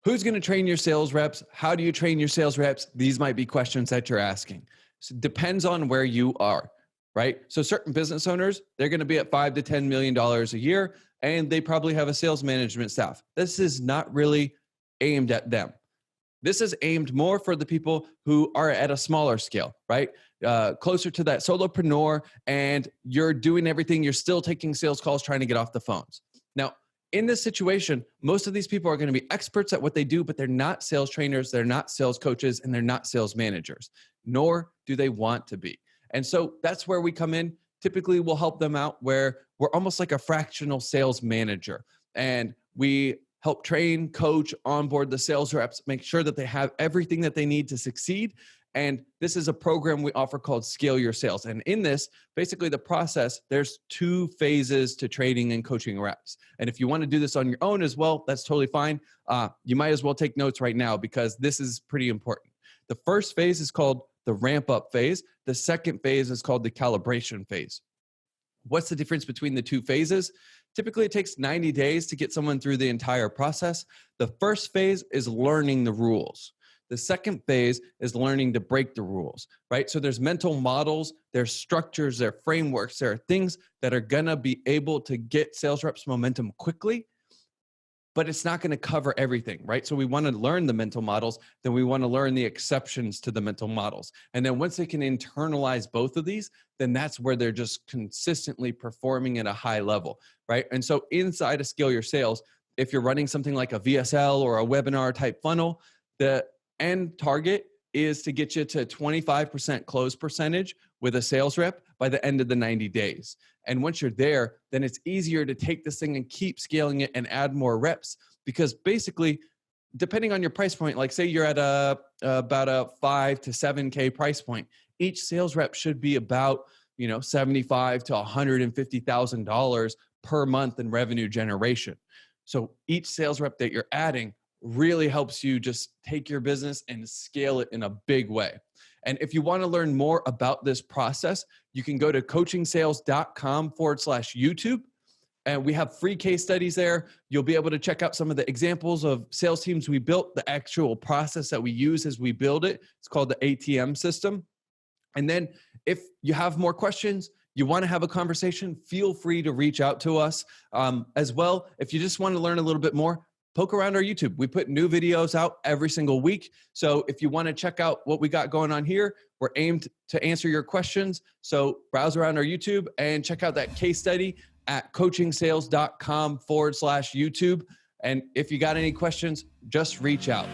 Who's going to train your sales reps? How do you train your sales reps? These might be questions that you're asking. So it depends on where you are, right? So certain business owners, they're going to be at $5 to $10 million a year, and they probably have a sales management staff. This is not really aimed at them. This is aimed more for the people who are at a smaller scale, right? Closer to that solopreneur, and you're doing everything. You're still taking sales calls, trying to get off the phones. Now, in this situation, most of these people are going to be experts at what they do, but they're not sales trainers, they're not sales coaches, and they're not sales managers, nor do they want to be. And so that's where we come in. Typically, we'll help them out where we're almost like a fractional sales manager, and we help train, coach, onboard the sales reps, make sure that they have everything that they need to succeed. And this is a program we offer called Scale Your Sales. And in this, basically the process, there's 2 phases to training and coaching reps. And if you want to do this on your own as well, that's totally fine. You might as well take notes right now because this is pretty important. The first phase is called the ramp up phase. The second phase is called the calibration phase. What's the difference between the 2 phases? Typically, it takes 90 days to get someone through the entire process. The first phase is learning the rules. The second phase is learning to break the rules, right? So there's mental models, there's structures, there are frameworks, there are things that are going to be able to get sales reps momentum quickly, but it's not going to cover everything, right? So we want to learn the mental models, then we want to learn the exceptions to the mental models. And then once they can internalize both of these, then that's where they're just consistently performing at a high level, right? And so inside of Scale Your Sales, if you're running something like a VSL or a webinar type funnel, the end target is to get you to 25% close percentage with a sales rep by the end of the 90 days. And once you're there, then it's easier to take this thing and keep scaling it and add more reps, because basically, depending on your price point, like say you're at about a 5 to 7K price point, each sales rep should be about, $75,000 to $150,000 per month in revenue generation. So each sales rep that you're adding really helps you just take your business and scale it in a big way. And if you want to learn more about this process, you can go to coachingsales.com/YouTube. And we have free case studies there. You'll be able to check out some of the examples of sales teams we built, the actual process that we use as we build it. It's called the ATM system. And then if you have more questions, you want to have a conversation, feel free to reach out to us. As well, if you just want to learn a little bit more, poke around our YouTube. We put new videos out every single week. So if you want to check out what we got going on here, we're aimed to answer your questions. So browse around our YouTube and check out that case study at coachingsales.com/YouTube. And if you got any questions, just reach out.